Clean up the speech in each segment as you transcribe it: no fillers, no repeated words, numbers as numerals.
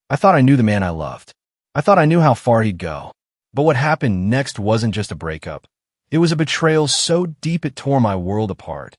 I thought I knew the man I loved. I thought I knew how far he'd go. But what happened next wasn't just a breakup. It was a betrayal so deep it tore my world apart.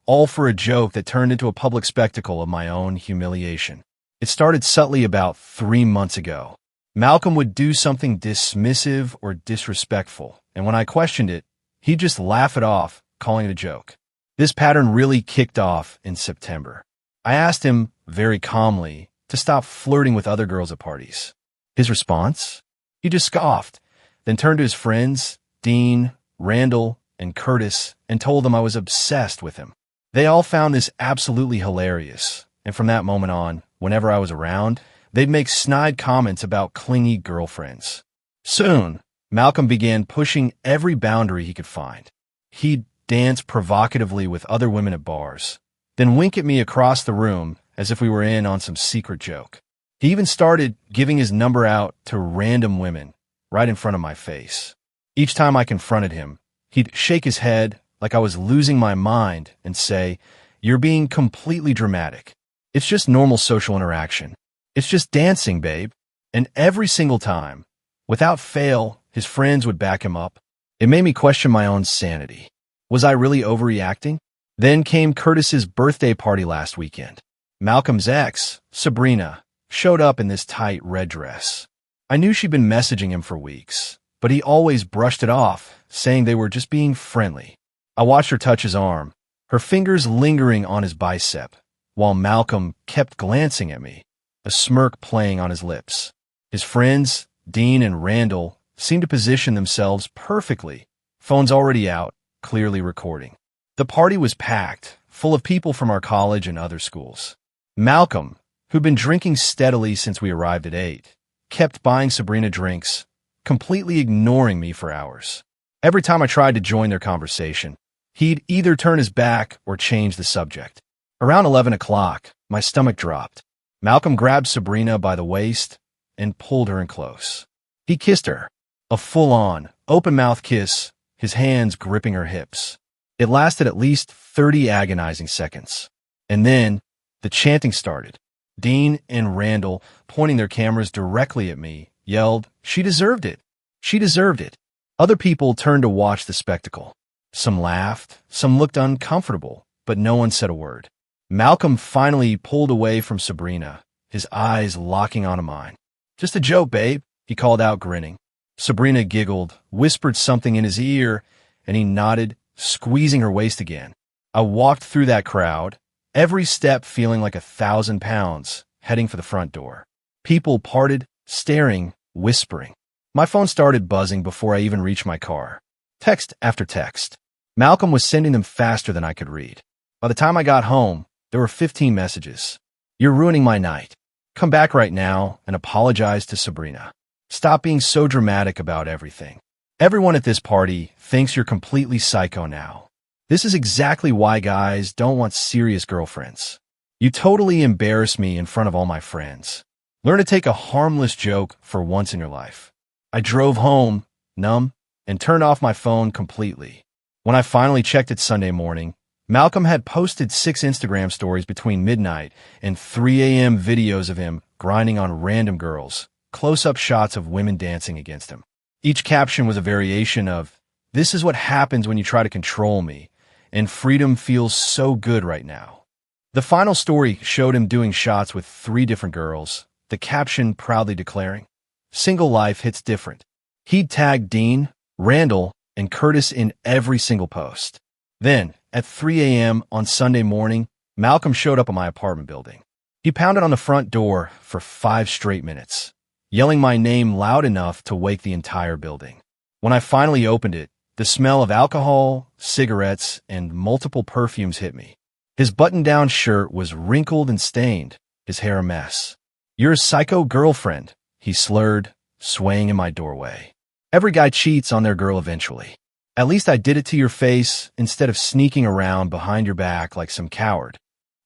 All for a joke that turned into a public spectacle of my own humiliation. It started subtly about 3 months ago. Malcolm would do something dismissive or disrespectful, and when I questioned it, he'd just laugh it off, calling it a joke. This pattern really kicked off in September. I asked him, very calmly, to stop flirting with other girls at parties. His response? He just scoffed, then turned to his friends, Dean, Randall, and Curtis, and told them I was obsessed with him. They all found this absolutely hilarious, and from that moment on, whenever I was around, they'd make snide comments about clingy girlfriends. Soon, Malcolm began pushing every boundary he could find. He'd dance provocatively with other women at bars, then wink at me across the room as if we were in on some secret joke. He even started giving his number out to random women right in front of my face. Each time I confronted him, he'd shake his head like I was losing my mind and say, "You're being completely dramatic. It's just normal social interaction. It's just dancing, babe." And every single time, without fail, his friends would back him up. It made me question my own sanity. Was I really overreacting? Then came Curtis's birthday party last weekend. Malcolm's ex, Sabrina, showed up in this tight red dress. I knew she'd been messaging him for weeks, but he always brushed it off, saying they were just being friendly. I watched her touch his arm, her fingers lingering on his bicep, while Malcolm kept glancing at me, a smirk playing on his lips. His friends, Dean and Randall, seemed to position themselves perfectly, phones already out, clearly recording. The party was packed, full of people from our college and other schools. Malcolm, who'd been drinking steadily since we arrived at 8, kept buying Sabrina drinks, completely ignoring me for hours. Every time I tried to join their conversation, he'd either turn his back or change the subject. Around 11 o'clock, my stomach dropped. Malcolm grabbed Sabrina by the waist and pulled her in close. He kissed her, a full-on, open-mouth kiss, his hands gripping her hips. It lasted at least 30 agonizing seconds. And then, the chanting started. Dean and Randall, pointing their cameras directly at me, yelled, "She deserved it! She deserved it!" Other people turned to watch the spectacle. Some laughed, some looked uncomfortable, but no one said a word. Malcolm finally pulled away from Sabrina, his eyes locking onto mine. "Just a joke, babe," he called out, grinning. Sabrina giggled, whispered something in his ear, and he nodded, squeezing her waist again. I walked through that crowd, every step feeling like 1,000 pounds, heading for the front door. People parted, staring, whispering. My phone started buzzing before I even reached my car. Text after text. Malcolm was sending them faster than I could read. By the time I got home, there were 15 messages. "You're ruining my night. Come back right now and apologize to Sabrina. Stop being so dramatic about everything. Everyone at this party thinks you're completely psycho now. This is exactly why guys don't want serious girlfriends. You totally embarrass me in front of all my friends. Learn to take a harmless joke for once in your life." I drove home, numb, and turned off my phone completely. When I finally checked it Sunday morning, Malcolm had posted 6 Instagram stories between midnight and 3 a.m. videos of him grinding on random girls, close-up shots of women dancing against him. Each caption was a variation of, "This is what happens when you try to control me, and freedom feels so good right now." The final story showed him doing shots with 3 different girls, the caption proudly declaring, "Single life hits different." He'd tagged Dean, Randall, and Curtis in every single post. Then, at 3 a.m. on Sunday morning, Malcolm showed up at my apartment building. He pounded on the front door for 5 straight minutes, yelling my name loud enough to wake the entire building. When I finally opened it, the smell of alcohol, cigarettes, and multiple perfumes hit me. His button-down shirt was wrinkled and stained, his hair a mess. "You're a psycho girlfriend," he slurred, swaying in my doorway. "Every guy cheats on their girl eventually. At least I did it to your face instead of sneaking around behind your back like some coward."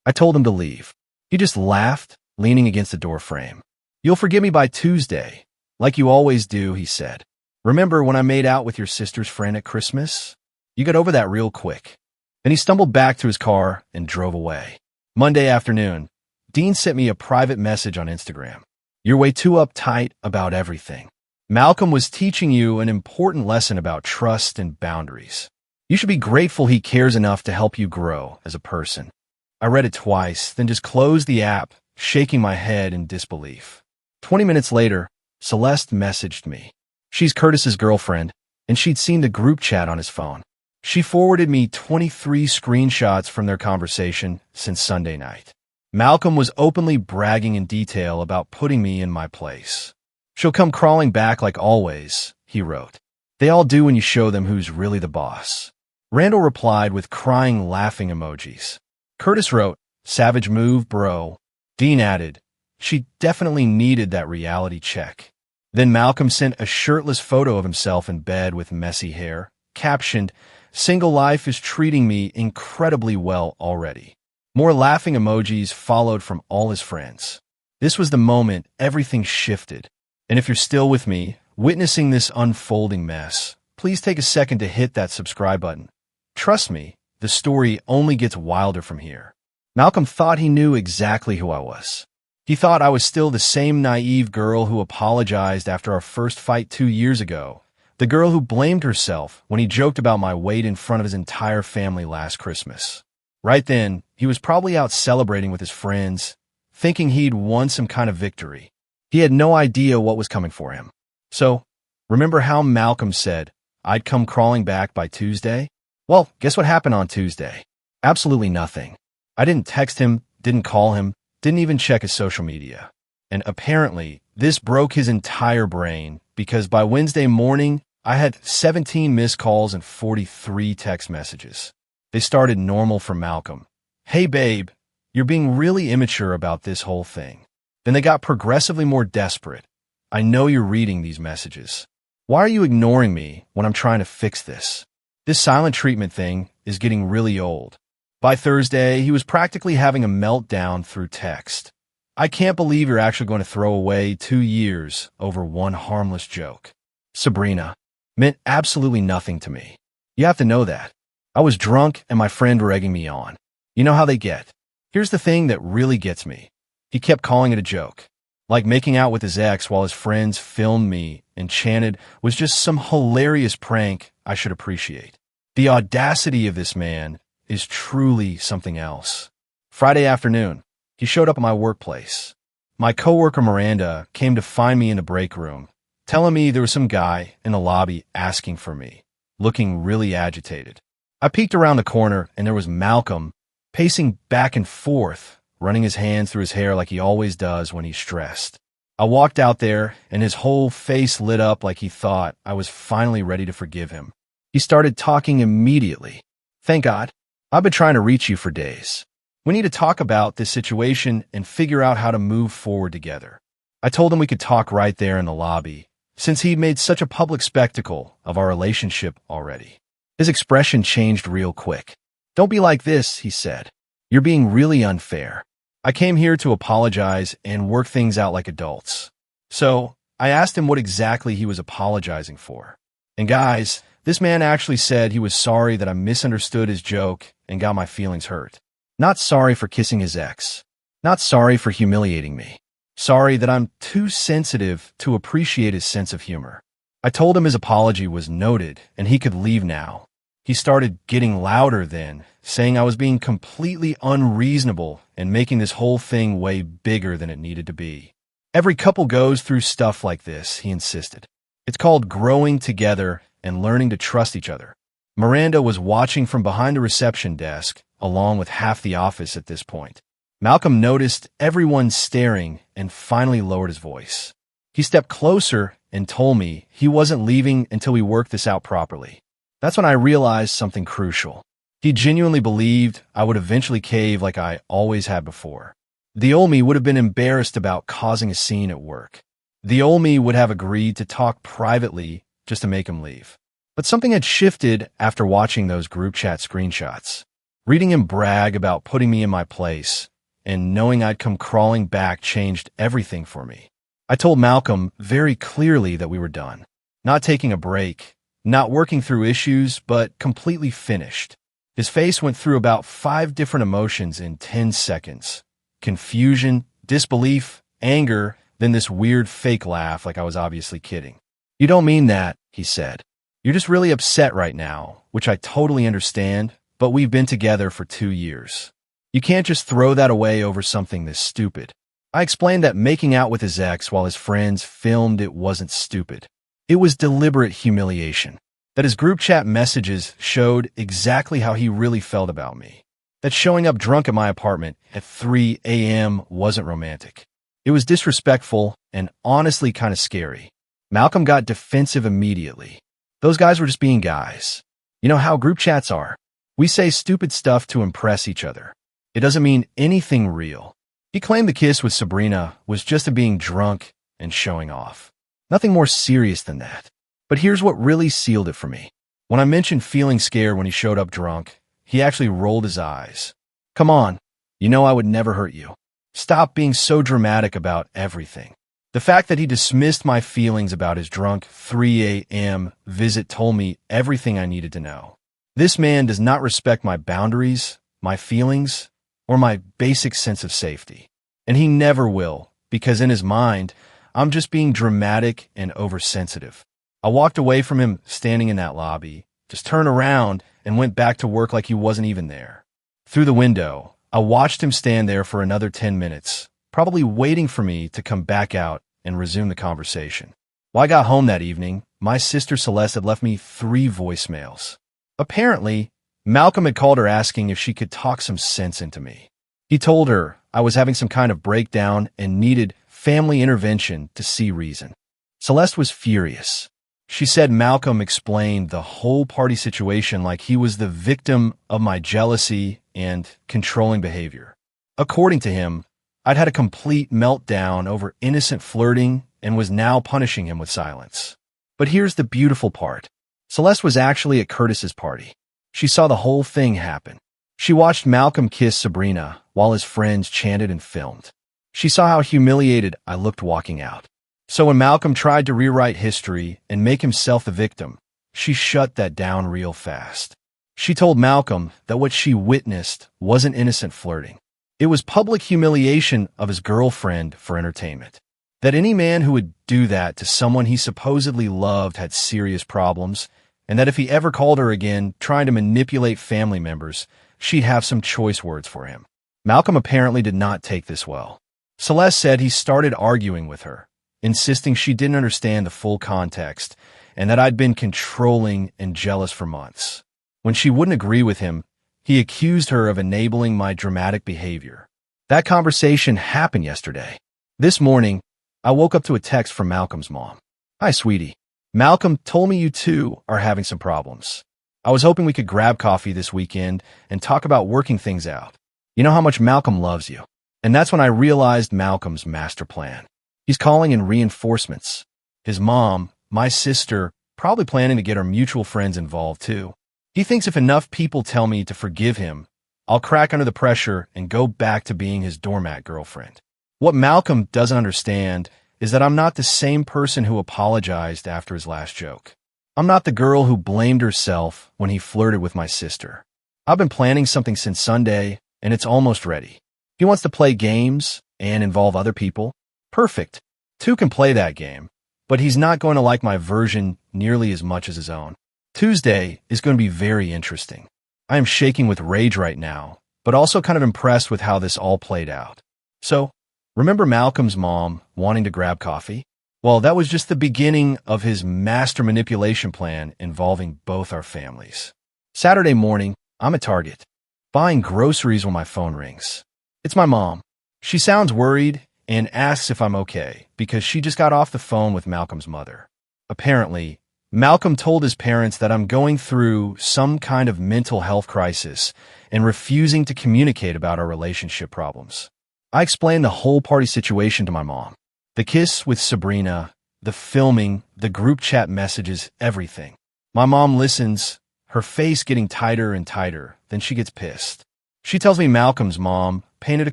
I told him to leave. He just laughed, leaning against the doorframe. "You'll forgive me by Tuesday, like you always do," he said. "Remember when I made out with your sister's friend at Christmas? You got over that real quick." Then he stumbled back to his car and drove away. Monday afternoon, Dean sent me a private message on Instagram. You're way too uptight about everything. Malcolm was teaching you an important lesson about trust and boundaries. You should be grateful he cares enough to help you grow as a person. I read it twice, then just closed the app, shaking my head in disbelief. 20 minutes later, Celeste messaged me. She's Curtis's girlfriend, and she'd seen the group chat on his phone. She forwarded me 23 screenshots from their conversation since Sunday night. Malcolm was openly bragging in detail about putting me in my place. She'll come crawling back like always, he wrote. They all do when you show them who's really the boss. Randall replied with crying, laughing emojis. Curtis wrote, "Savage move, bro." Dean added, "She definitely needed that reality check." Then Malcolm sent a shirtless photo of himself in bed with messy hair, captioned, "Single life is treating me incredibly well already." More laughing emojis followed from all his friends. This was the moment everything shifted. And if you're still with me, witnessing this unfolding mess, please take a second to hit that subscribe button. Trust me, the story only gets wilder from here. Malcolm thought he knew exactly who I was. He thought I was still the same naive girl who apologized after our first fight 2 years ago, the girl who blamed herself when he joked about my weight in front of his entire family last Christmas. Right then, he was probably out celebrating with his friends, thinking he'd won some kind of victory. He had no idea what was coming for him. So, remember how Malcolm said, I'd come crawling back by Tuesday? Well, guess what happened on Tuesday? Absolutely nothing. I didn't text him, didn't call him, didn't even check his social media. And apparently, this broke his entire brain, because by Wednesday morning, I had 17 missed calls and 43 text messages. They started normal for Malcolm. "Hey babe, you're being really immature about this whole thing." Then they got progressively more desperate. "I know you're reading these messages. Why are you ignoring me when I'm trying to fix this? This silent treatment thing is getting really old." By Thursday, he was practically having a meltdown through text. "I can't believe you're actually going to throw away 2 years over one harmless joke." Sabrina meant absolutely nothing to me. You have to know that. I was drunk and my friend were egging me on. You know how they get. Here's the thing that really gets me. He kept calling it a joke. Like making out with his ex while his friends filmed me and chanted was just some hilarious prank I should appreciate. The audacity of this man is truly something else. Friday afternoon, he showed up at my workplace. My coworker Miranda came to find me in the break room, telling me there was some guy in the lobby asking for me, looking really agitated. I peeked around the corner and there was Malcolm pacing back and forth, running his hands through his hair like he always does when he's stressed. I walked out there and his whole face lit up like he thought I was finally ready to forgive him. He started talking immediately. "Thank God. I've been trying to reach you for days. We need to talk about this situation and figure out how to move forward together." I told him we could talk right there in the lobby, since he'd made such a public spectacle of our relationship already. His expression changed real quick. "Don't be like this," he said. "You're being really unfair. I came here to apologize and work things out like adults." So I asked him what exactly he was apologizing for. And guys, this man actually said he was sorry that I misunderstood his joke and got my feelings hurt. Not sorry for kissing his ex. Not sorry for humiliating me. Sorry that I'm too sensitive to appreciate his sense of humor. I told him his apology was noted and he could leave now. He started getting louder then, saying I was being completely unreasonable and making this whole thing way bigger than it needed to be. Every couple goes through stuff like this, he insisted. It's called growing together and learning to trust each other. Miranda was watching from behind the reception desk, along with half the office at this point. Malcolm noticed everyone staring and finally lowered his voice. He stepped closer and told me he wasn't leaving until we worked this out properly. That's when I realized something crucial. He genuinely believed I would eventually cave like I always had before. The old me would have been embarrassed about causing a scene at work. The old me would have agreed to talk privately just to make him leave. But something had shifted after watching those group chat screenshots. Reading him brag about putting me in my place and knowing I'd come crawling back changed everything for me. I told Malcolm very clearly that we were done. Not taking a break, not working through issues, but completely finished. His face went through about 5 different emotions in 10 seconds. Confusion, disbelief, anger, Then this weird fake laugh like I was obviously kidding. You don't mean that, he said. You're just really upset right now, which I totally understand, but we've been together for 2 years. You can't just throw that away over something this stupid. I explained that making out with his ex while his friends filmed it wasn't stupid. It was deliberate humiliation. That his group chat messages showed exactly how he really felt about me. That showing up drunk at my apartment at 3 a.m. wasn't romantic. It was disrespectful and honestly kind of scary. Malcolm got defensive immediately. Those guys were just being guys. You know how group chats are. We say stupid stuff to impress each other. It doesn't mean anything real. He claimed the kiss with Sabrina was just a being drunk and showing off. Nothing more serious than that. But here's what really sealed it for me. When I mentioned feeling scared when he showed up drunk, he actually rolled his eyes. Come on, you know I would never hurt you. Stop being so dramatic about everything. The fact that he dismissed my feelings about his drunk 3 a.m. visit told me everything I needed to know. This man does not respect my boundaries, my feelings, or my basic sense of safety. And he never will, because in his mind, I'm just being dramatic and oversensitive. I walked away from him standing in that lobby, just turned around and went back to work like he wasn't even there. Through the window, I watched him stand there for another 10 minutes, probably waiting for me to come back out and resume the conversation. When I got home that evening, my sister Celeste had left me 3 voicemails. Apparently, Malcolm had called her asking if she could talk some sense into me. He told her I was having some kind of breakdown and needed family intervention to see reason. Celeste was furious. She said Malcolm explained the whole party situation like he was the victim of my jealousy and controlling behavior. According to him, I'd had a complete meltdown over innocent flirting and was now punishing him with silence. But here's the beautiful part. Celeste was actually at Curtis's party. She saw the whole thing happen. She watched Malcolm kiss Sabrina while his friends chanted and filmed. She saw how humiliated I looked walking out. So when Malcolm tried to rewrite history and make himself the victim, she shut that down real fast. She told Malcolm that what she witnessed wasn't innocent flirting. It was public humiliation of his girlfriend for entertainment. That any man who would do that to someone he supposedly loved had serious problems, and that if he ever called her again trying to manipulate family members, she'd have some choice words for him. Malcolm apparently did not take this well. Celeste said he started arguing with her, insisting she didn't understand the full context and that I'd been controlling and jealous for months. When she wouldn't agree with him, he accused her of enabling my dramatic behavior. That conversation happened yesterday. This morning, I woke up to a text from Malcolm's mom. Hi, sweetie. Malcolm told me you two are having some problems. I was hoping we could grab coffee this weekend and talk about working things out. You know how much Malcolm loves you. And that's when I realized Malcolm's master plan. He's calling in reinforcements. His mom, my sister, probably planning to get our mutual friends involved too. He thinks if enough people tell me to forgive him, I'll crack under the pressure and go back to being his doormat girlfriend. What Malcolm doesn't understand is that I'm not the same person who apologized after his last joke. I'm not the girl who blamed herself when he flirted with my sister. I've been planning something since Sunday, and it's almost ready. He wants to play games and involve other people. Perfect. Two can play that game, but he's not going to like my version nearly as much as his own. Tuesday is going to be very interesting. I am shaking with rage right now, but also kind of impressed with how this all played out. So, remember Malcolm's mom wanting to grab coffee? Well, that was just the beginning of his master manipulation plan involving both our families. Saturday morning, I'm at Target, buying groceries when my phone rings. It's my mom. She sounds worried and asks if I'm okay because she just got off the phone with Malcolm's mother. Apparently, Malcolm told his parents that I'm going through some kind of mental health crisis and refusing to communicate about our relationship problems. I explained the whole party situation to my mom. The kiss with Sabrina, the filming, the group chat messages, everything. My mom listens, her face getting tighter and tighter, then she gets pissed. She tells me Malcolm's mom painted a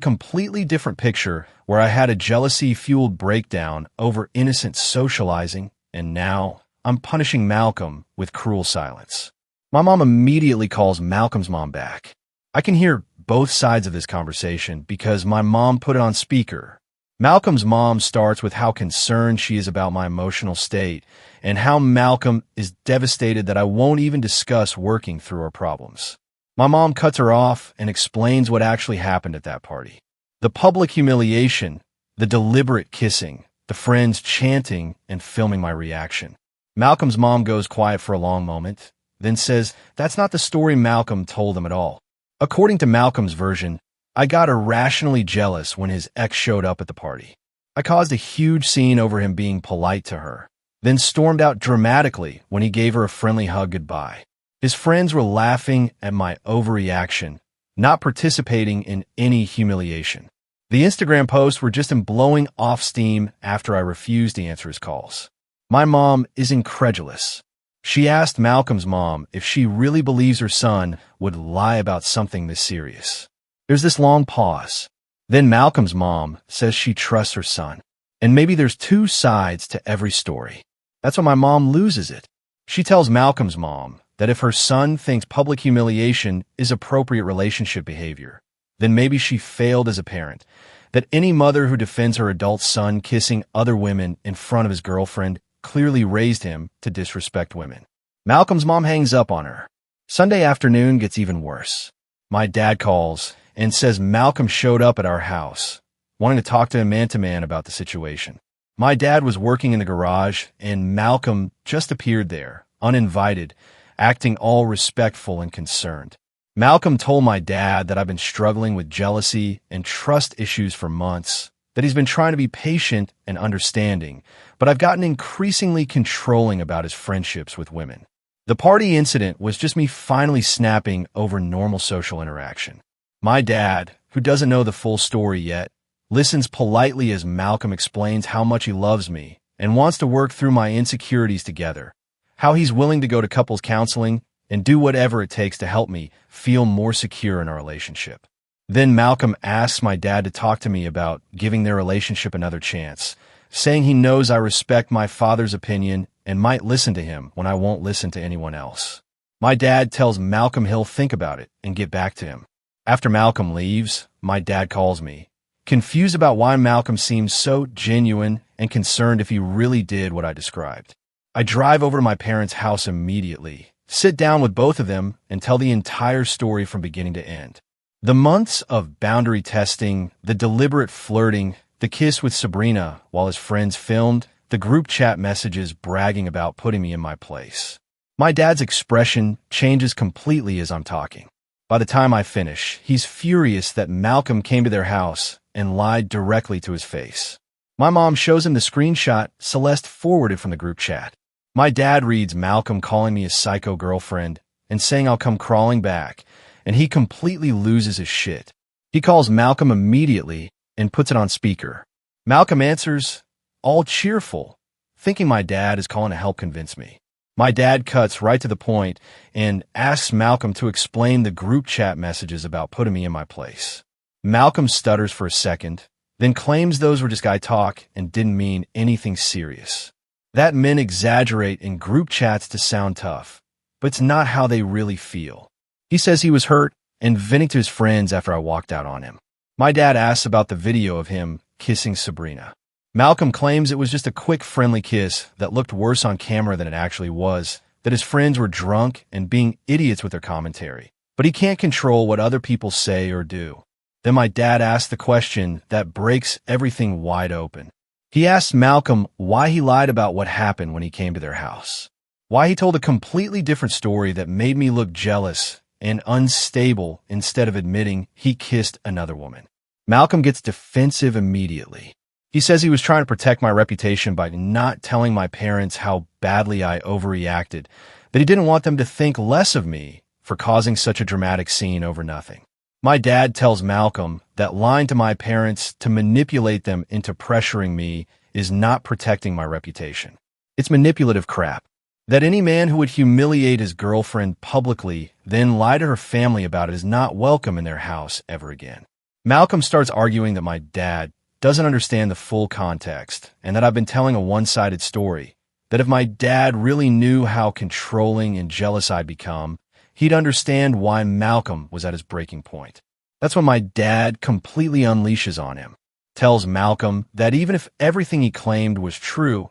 completely different picture where I had a jealousy-fueled breakdown over innocent socializing, and now I'm punishing Malcolm with cruel silence. My mom immediately calls Malcolm's mom back. I can hear both sides of this conversation because my mom put it on speaker. Malcolm's mom starts with how concerned she is about my emotional state and how Malcolm is devastated that I won't even discuss working through our problems. My mom cuts her off and explains what actually happened at that party. The public humiliation, the deliberate kissing, the friends chanting and filming my reaction. Malcolm's mom goes quiet for a long moment, then says that's not the story Malcolm told them at all. According to Malcolm's version, I got irrationally jealous when his ex showed up at the party. I caused a huge scene over him being polite to her, then stormed out dramatically when he gave her a friendly hug goodbye. His friends were laughing at my overreaction, not participating in any humiliation. The Instagram posts were just him blowing off steam after I refused to answer his calls. My mom is incredulous. She asked Malcolm's mom if she really believes her son would lie about something this serious. There's this long pause. Then Malcolm's mom says she trusts her son. And maybe there's two sides to every story. That's when my mom loses it. She tells Malcolm's mom that if her son thinks public humiliation is appropriate relationship behavior, then maybe she failed as a parent, that any mother who defends her adult son kissing other women in front of his girlfriend clearly raised him to disrespect women. Malcolm's mom hangs up on her. Sunday afternoon gets even worse. My dad calls and says Malcolm showed up at our house, wanting to talk to him man-to-man about the situation. My dad was working in the garage, and Malcolm just appeared there, uninvited, acting all respectful and concerned. Malcolm told my dad that I've been struggling with jealousy and trust issues for months, that he's been trying to be patient and understanding, but I've gotten increasingly controlling about his friendships with women. The party incident was just me finally snapping over normal social interaction. My dad, who doesn't know the full story yet, listens politely as Malcolm explains how much he loves me and wants to work through my insecurities together, how he's willing to go to couples counseling and do whatever it takes to help me feel more secure in our relationship. Then Malcolm asks my dad to talk to me about giving their relationship another chance, saying he knows I respect my father's opinion and might listen to him when I won't listen to anyone else. My dad tells Malcolm he'll think about it and get back to him. After Malcolm leaves, my dad calls me, confused about why Malcolm seems so genuine and concerned if he really did what I described. I drive over to my parents' house immediately, sit down with both of them, and tell the entire story from beginning to end. The months of boundary testing, the deliberate flirting, the kiss with Sabrina while his friends filmed, the group chat messages bragging about putting me in my place. My dad's expression changes completely as I'm talking. By the time I finish, he's furious that Malcolm came to their house and lied directly to his face. My mom shows him the screenshot Celeste forwarded from the group chat. My dad reads Malcolm calling me a psycho girlfriend and saying I'll come crawling back, and he completely loses his shit. He calls Malcolm immediately and puts it on speaker. Malcolm answers, all cheerful, thinking my dad is calling to help convince me. My dad cuts right to the point and asks Malcolm to explain the group chat messages about putting me in my place. Malcolm stutters for a second, then claims those were just guy talk and didn't mean anything serious. That men exaggerate in group chats to sound tough, but it's not how they really feel. He says he was hurt and venting to his friends after I walked out on him. My dad asks about the video of him kissing Sabrina. Malcolm claims it was just a quick friendly kiss that looked worse on camera than it actually was, that his friends were drunk and being idiots with their commentary, but he can't control what other people say or do. Then my dad asks the question that breaks everything wide open. He asks Malcolm why he lied about what happened when he came to their house, why he told a completely different story that made me look jealous and unstable instead of admitting he kissed another woman. Malcolm gets defensive immediately. He says he was trying to protect my reputation by not telling my parents how badly I overreacted, that he didn't want them to think less of me for causing such a dramatic scene over nothing. My dad tells Malcolm that lying to my parents to manipulate them into pressuring me is not protecting my reputation. It's manipulative crap. That any man who would humiliate his girlfriend publicly, then lie to her family about it, is not welcome in their house ever again. Malcolm starts arguing that my dad doesn't understand the full context and that I've been telling a one-sided story, that if my dad really knew how controlling and jealous I'd become, he'd understand why Malcolm was at his breaking point. That's when my dad completely unleashes on him, tells Malcolm that even if everything he claimed was true,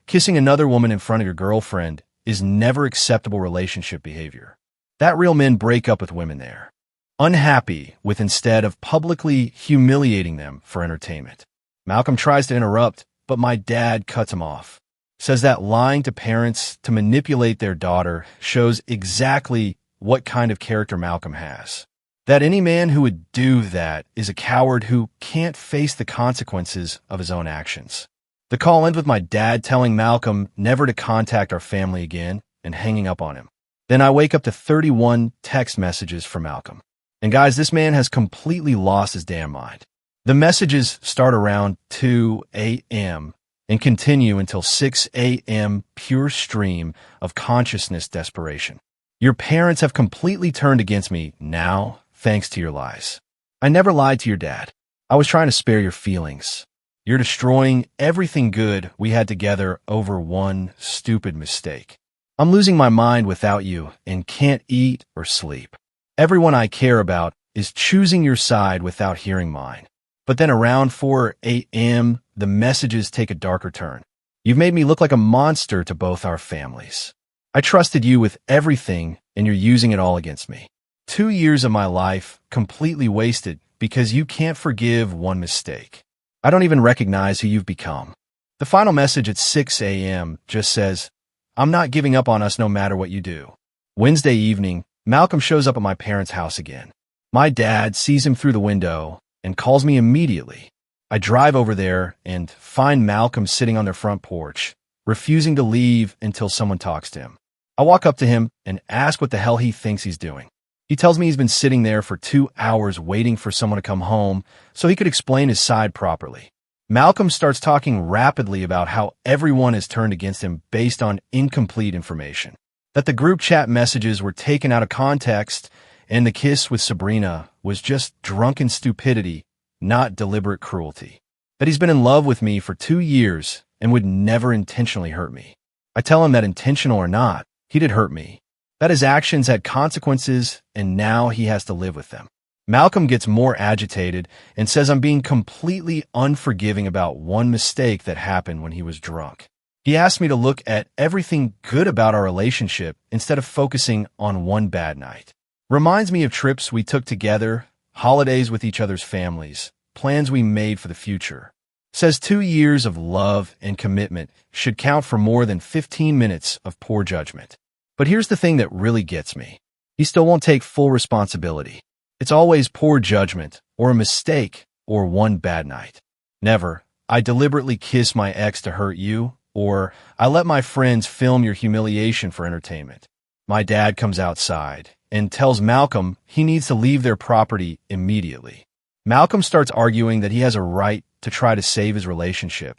kissing another woman in front of your girlfriend is never acceptable relationship behavior. That real men break up with women there, unhappy with instead of publicly humiliating them for entertainment. Malcolm tries to interrupt, but my dad cuts him off. Says that lying to parents to manipulate their daughter shows exactly what kind of character Malcolm has. That any man who would do that is a coward who can't face the consequences of his own actions. The call ends with my dad telling Malcolm never to contact our family again and hanging up on him. Then I wake up to 31 text messages from Malcolm. And guys, this man has completely lost his damn mind. The messages start around 2 a.m. and continue until 6 a.m. pure stream of consciousness desperation. Your parents have completely turned against me now, thanks to your lies. I never lied to your dad. I was trying to spare your feelings. You're destroying everything good we had together over one stupid mistake. I'm losing my mind without you and can't eat or sleep. Everyone I care about is choosing your side without hearing mine. But then around 4 a.m., the messages take a darker turn. You've made me look like a monster to both our families. I trusted you with everything, and you're using it all against me. 2 years of my life completely wasted because you can't forgive one mistake. I don't even recognize who you've become. The final message at 6 a.m. just says, I'm not giving up on us no matter what you do. Wednesday evening, Malcolm shows up at my parents' house again. My dad sees him through the window and calls me immediately. I drive over there and find Malcolm sitting on their front porch, refusing to leave until someone talks to him. I walk up to him and ask what the hell he thinks he's doing. He tells me he's been sitting there for 2 hours waiting for someone to come home so he could explain his side properly. Malcolm starts talking rapidly about how everyone has turned against him based on incomplete information, that the group chat messages were taken out of context and the kiss with Sabrina was just drunken stupidity, not deliberate cruelty, that he's been in love with me for 2 years and would never intentionally hurt me. I tell him that intentional or not, he did hurt me, that his actions had consequences and now he has to live with them. Malcolm gets more agitated and says I'm being completely unforgiving about one mistake that happened when he was drunk. He asked me to look at everything good about our relationship instead of focusing on one bad night. Reminds me of trips we took together, holidays with each other's families, plans we made for the future. Says 2 years of love and commitment should count for more than 15 minutes of poor judgment. But here's the thing that really gets me. He still won't take full responsibility. It's always poor judgment, or a mistake, or one bad night. Never, I deliberately kiss my ex to hurt you, or I let my friends film your humiliation for entertainment. My dad comes outside and tells Malcolm he needs to leave their property immediately. Malcolm starts arguing that he has a right to try to save his relationship,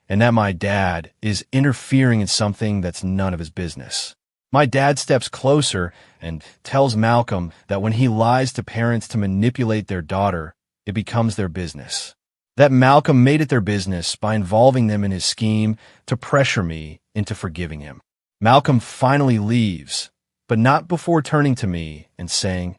and that my dad is interfering in something that's none of his business. My dad steps closer and tells Malcolm that when he lies to parents to manipulate their daughter, it becomes their business. That Malcolm made it their business by involving them in his scheme to pressure me into forgiving him. Malcolm finally leaves, but not before turning to me and saying,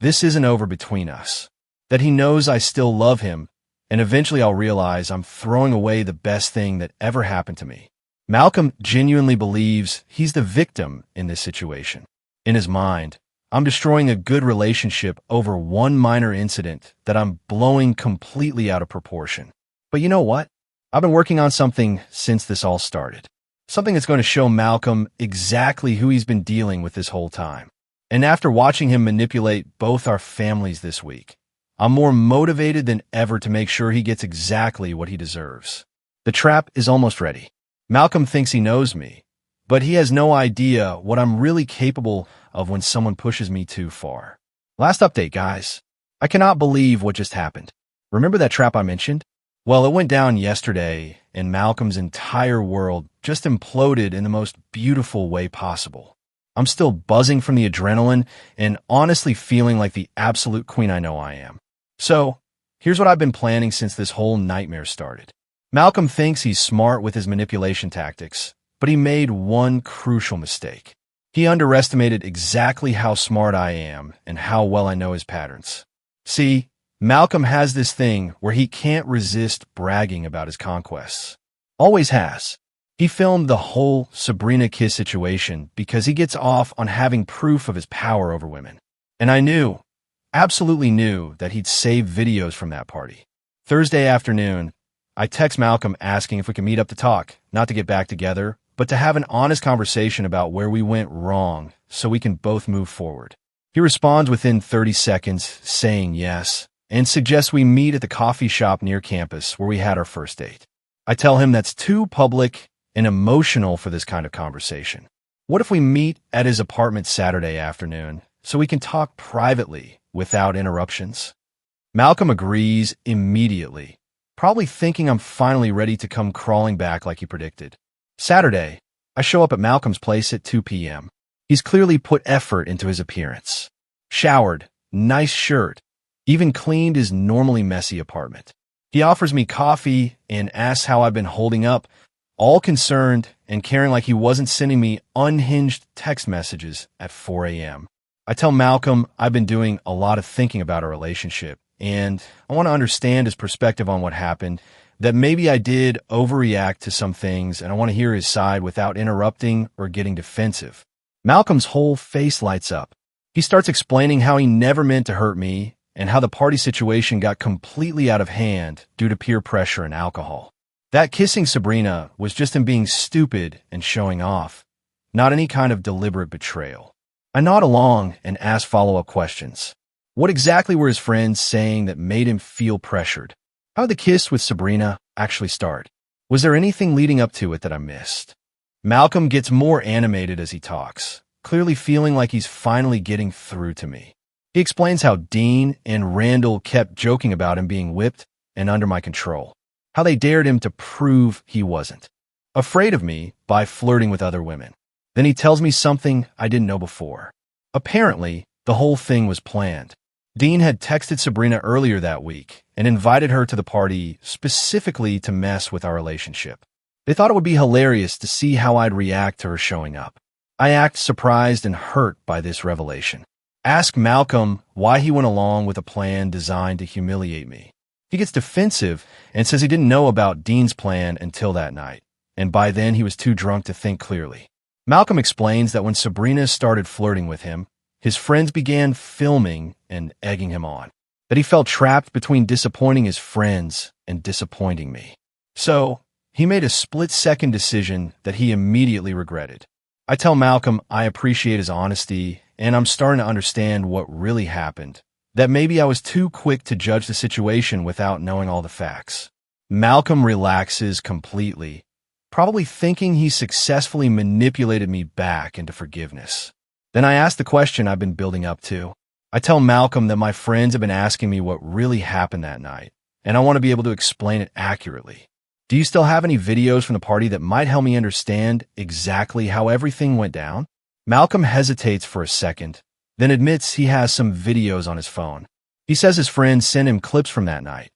this isn't over between us. That he knows I still love him, and eventually I'll realize I'm throwing away the best thing that ever happened to me. Malcolm genuinely believes he's the victim in this situation. In his mind, I'm destroying a good relationship over one minor incident that I'm blowing completely out of proportion. But you know what? I've been working on something since this all started. Something that's going to show Malcolm exactly who he's been dealing with this whole time. And after watching him manipulate both our families this week, I'm more motivated than ever to make sure he gets exactly what he deserves. The trap is almost ready. Malcolm thinks he knows me, but he has no idea what I'm really capable of when someone pushes me too far. Last update, guys. I cannot believe what just happened. Remember that trap I mentioned? Well, it went down yesterday, and Malcolm's entire world just imploded in the most beautiful way possible. I'm still buzzing from the adrenaline and honestly feeling like the absolute queen I know I am. So, here's what I've been planning since this whole nightmare started. Malcolm thinks he's smart with his manipulation tactics, but he made one crucial mistake. He underestimated exactly how smart I am and how well I know his patterns. See, Malcolm has this thing where he can't resist bragging about his conquests. Always has. He filmed the whole Sabrina kiss situation because he gets off on having proof of his power over women. And I knew, absolutely knew, that he'd save videos from that party. Thursday afternoon, I text Malcolm asking if we can meet up to talk, not to get back together, but to have an honest conversation about where we went wrong so we can both move forward. He responds within 30 seconds, saying yes, and suggests we meet at the coffee shop near campus where we had our first date. I tell him that's too public and emotional for this kind of conversation. What if we meet at his apartment Saturday afternoon so we can talk privately without interruptions? Malcolm agrees immediately, probably thinking I'm finally ready to come crawling back like he predicted. Saturday, I show up at Malcolm's place at 2 p.m. He's clearly put effort into his appearance. Showered, nice shirt, even cleaned his normally messy apartment. He offers me coffee and asks how I've been holding up, all concerned and caring like he wasn't sending me unhinged text messages at 4 a.m. I tell Malcolm I've been doing a lot of thinking about our relationship, and I want to understand his perspective on what happened, that maybe I did overreact to some things, and I want to hear his side without interrupting or getting defensive. Malcolm's whole face lights up. He starts explaining how he never meant to hurt me and how the party situation got completely out of hand due to peer pressure and alcohol. That kissing Sabrina was just him being stupid and showing off, not any kind of deliberate betrayal. I nod along and ask follow-up questions. What exactly were his friends saying that made him feel pressured? How did the kiss with Sabrina actually start? Was there anything leading up to it that I missed? Malcolm gets more animated as he talks, clearly feeling like he's finally getting through to me. He explains how Dean and Randall kept joking about him being whipped and under my control, how they dared him to prove he wasn't, afraid of me by flirting with other women. Then he tells me something I didn't know before. Apparently, the whole thing was planned. Dean had texted Sabrina earlier that week and invited her to the party specifically to mess with our relationship. They thought it would be hilarious to see how I'd react to her showing up. I act surprised and hurt by this revelation. Ask Malcolm why he went along with a plan designed to humiliate me. He gets defensive and says he didn't know about Dean's plan until that night, and by then he was too drunk to think clearly. Malcolm explains that when Sabrina started flirting with him, his friends began filming and egging him on, that he felt trapped between disappointing his friends and disappointing me. So, he made a split-second decision that he immediately regretted. I tell Malcolm I appreciate his honesty, and I'm starting to understand what really happened, that maybe I was too quick to judge the situation without knowing all the facts. Malcolm relaxes completely, probably thinking he successfully manipulated me back into forgiveness. Then I ask the question I've been building up to. I tell Malcolm that my friends have been asking me what really happened that night, and I want to be able to explain it accurately. Do you still have any videos from the party that might help me understand exactly how everything went down? Malcolm hesitates for a second, then admits he has some videos on his phone. He says his friends sent him clips from that night,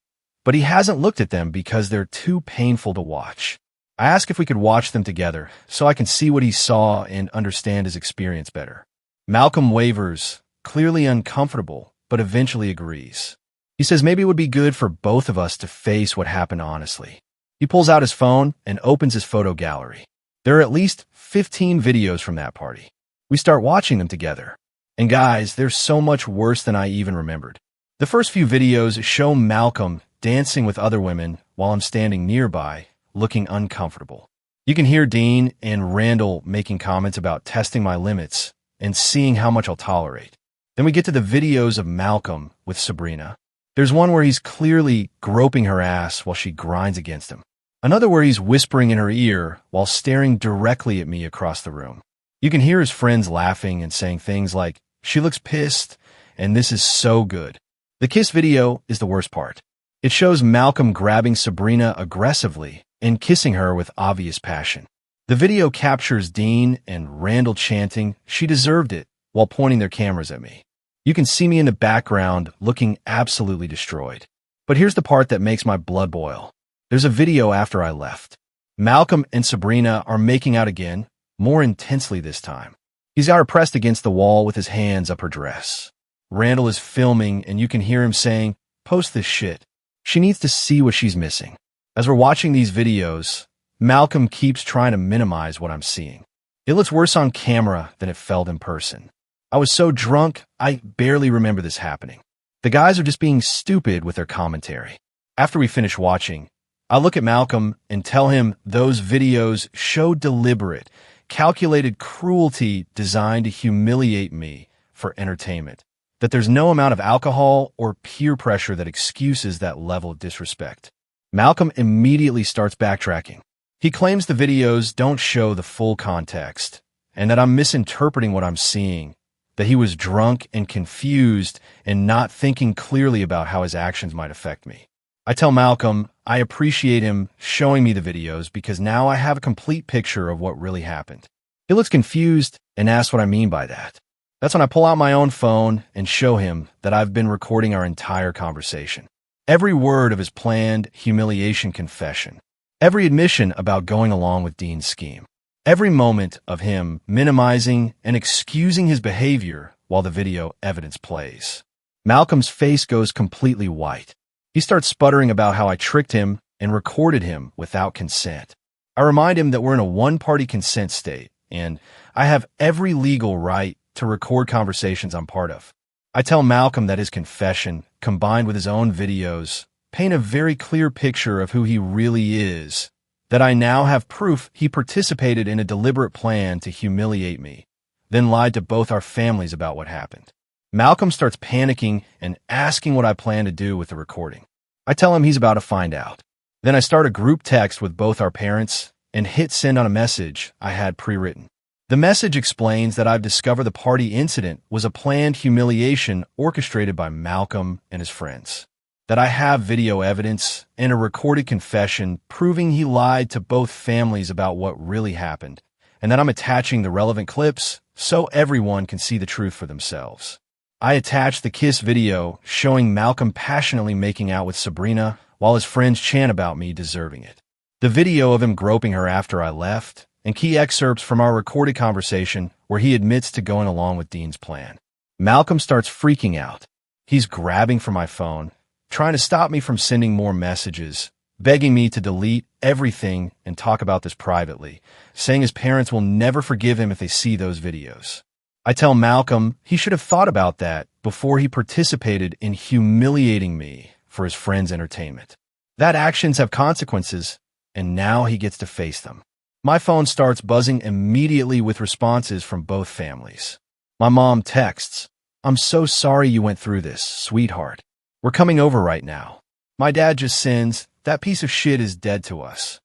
but he hasn't looked at them because they're too painful to watch. I ask if we could watch them together so I can see what he saw and understand his experience better. Malcolm wavers, clearly uncomfortable, but eventually agrees. He says maybe it would be good for both of us to face what happened honestly. He pulls out his phone and opens his photo gallery. There are at least 15 videos from that party. We start watching them together. And guys, they're so much worse than I even remembered. The first few videos show Malcolm dancing with other women while I'm standing nearby, looking uncomfortable. You can hear Dean and Randall making comments about testing my limits and seeing how much I'll tolerate. Then we get to the videos of Malcolm with Sabrina. There's one where he's clearly groping her ass while she grinds against him. Another where he's whispering in her ear while staring directly at me across the room. You can hear his friends laughing and saying things like, "She looks pissed," and "This is so good." The kiss video is the worst part. It shows Malcolm grabbing Sabrina aggressively and kissing her with obvious passion. The video captures Dean and Randall chanting, "She deserved it," while pointing their cameras at me. You can see me in the background looking absolutely destroyed. But here's the part that makes my blood boil. There's a video after I left. Malcolm and Sabrina are making out again, more intensely this time. He's got her pressed against the wall with his hands up her dress. Randall is filming, and you can hear him saying, post this shit. She needs to see what she's missing. As we're watching these videos, Malcolm keeps trying to minimize what I'm seeing. It looks worse on camera than it felt in person. I was so drunk, I barely remember this happening. The guys are just being stupid with their commentary. After we finish watching, I look at Malcolm and tell him those videos show deliberate, calculated cruelty designed to humiliate me for entertainment, that there's no amount of alcohol or peer pressure that excuses that level of disrespect. Malcolm immediately starts backtracking. He claims the videos don't show the full context, and that I'm misinterpreting what I'm seeing, that he was drunk and confused and not thinking clearly about how his actions might affect me. I tell Malcolm I appreciate him showing me the videos because now I have a complete picture of what really happened. He looks confused and asks what I mean by that. That's when I pull out my own phone and show him that I've been recording our entire conversation. Every word of his planned humiliation confession. Every admission about going along with Dean's scheme. Every moment of him minimizing and excusing his behavior while the video evidence plays. Malcolm's face goes completely white. He starts sputtering about how I tricked him and recorded him without consent. I remind him that we're in a one-party consent state, and I have every legal right to record conversations I'm part of. I tell Malcolm that his confession, combined with his own videos, paint a very clear picture of who he really is, that I now have proof he participated in a deliberate plan to humiliate me, then lied to both our families about what happened. Malcolm starts panicking and asking what I plan to do with the recording. I tell him he's about to find out. Then I start a group text with both our parents and hit send on a message I had pre-written. The message explains that I've discovered the party incident was a planned humiliation orchestrated by Malcolm and his friends, that I have video evidence and a recorded confession proving he lied to both families about what really happened, and that I'm attaching the relevant clips so everyone can see the truth for themselves. I attach the kiss video showing Malcolm passionately making out with Sabrina while his friends chant about me deserving it. The video of him groping her after I left, and key excerpts from our recorded conversation where he admits to going along with Dean's plan. Malcolm starts freaking out. He's grabbing for my phone, trying to stop me from sending more messages, begging me to delete everything and talk about this privately, saying his parents will never forgive him if they see those videos. I tell Malcolm he should have thought about that before he participated in humiliating me for his friends' entertainment. That actions have consequences, and now he gets to face them. My phone starts buzzing immediately with responses from both families. My mom texts, "I'm so sorry you went through this, sweetheart. We're coming over right now." My dad just sends, "That piece of shit is dead to us."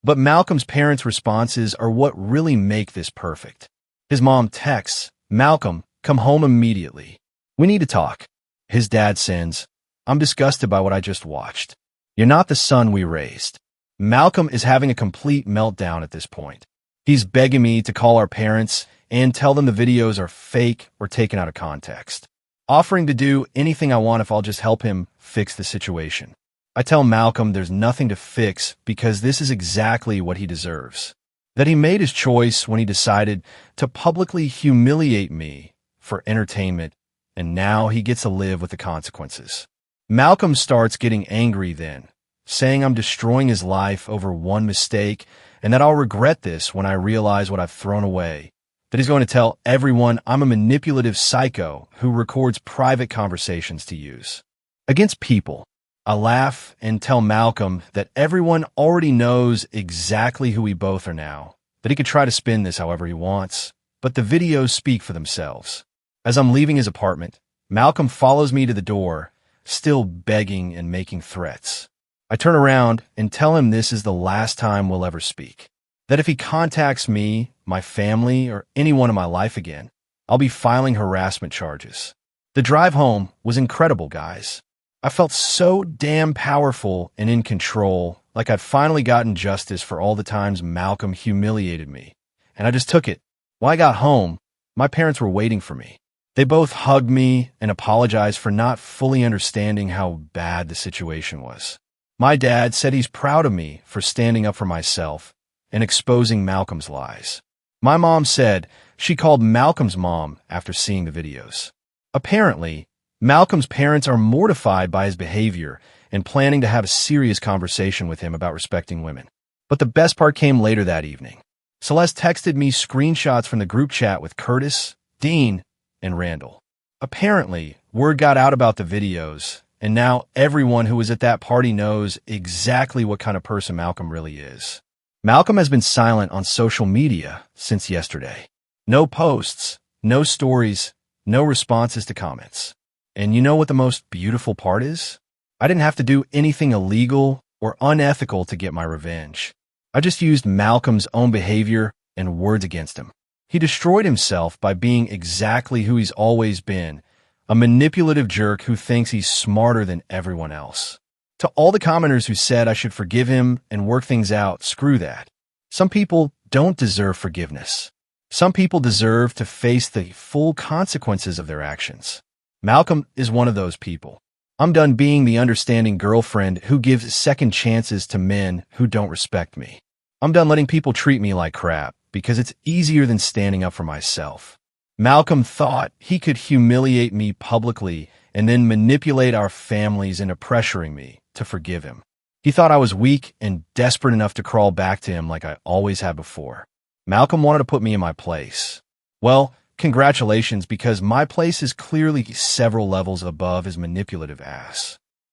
But Malcolm's parents' responses are what really make this perfect. His mom texts, "Malcolm, come home immediately. We need to talk." His dad sends, "I'm disgusted by what I just watched. You're not the son we raised." Malcolm is having a complete meltdown at this point. He's begging me to call our parents and tell them the videos are fake or taken out of context, offering to do anything I want if I'll just help him fix the situation. I tell Malcolm there's nothing to fix because this is exactly what he deserves, that he made his choice when he decided to publicly humiliate me for entertainment, and now he gets to live with the consequences. Malcolm starts getting angry then, saying I'm destroying his life over one mistake and that I'll regret this when I realize what I've thrown away, that he's going to tell everyone I'm a manipulative psycho who records private conversations to use. Against people, I laugh and tell Malcolm that everyone already knows exactly who we both are now, that he could try to spin this however he wants, but the videos speak for themselves. As I'm leaving his apartment, Malcolm follows me to the door, still begging and making threats. I turn around and tell him this is the last time we'll ever speak, that if he contacts me, my family, or anyone in my life again, I'll be filing harassment charges. The drive home was incredible, guys. I felt so damn powerful and in control, like I'd finally gotten justice for all the times Malcolm humiliated me, and I just took it. When I got home, my parents were waiting for me. They both hugged me and apologized for not fully understanding how bad the situation was. My dad said he's proud of me for standing up for myself and exposing Malcolm's lies. My mom said she called Malcolm's mom after seeing the videos. Apparently, Malcolm's parents are mortified by his behavior and planning to have a serious conversation with him about respecting women. But the best part came later that evening. Celeste texted me screenshots from the group chat with Curtis, Dean, and Randall. Apparently, word got out about the videos, and now everyone who was at that party knows exactly what kind of person Malcolm really is. Malcolm has been silent on social media since yesterday. No posts, no stories, no responses to comments. And you know what the most beautiful part is? I didn't have to do anything illegal or unethical to get my revenge. I just used Malcolm's own behavior and words against him. He destroyed himself by being exactly who he's always been, a manipulative jerk who thinks he's smarter than everyone else. To all the commenters who said I should forgive him and work things out, screw that. Some people don't deserve forgiveness. Some people deserve to face the full consequences of their actions. Malcolm is one of those people. I'm done being the understanding girlfriend who gives second chances to men who don't respect me. I'm done letting people treat me like crap because it's easier than standing up for myself. Malcolm thought he could humiliate me publicly and then manipulate our families into pressuring me to forgive him. He thought I was weak and desperate enough to crawl back to him like I always have before. Malcolm wanted to put me in my place. Well, congratulations, because my place is clearly several levels above his manipulative ass.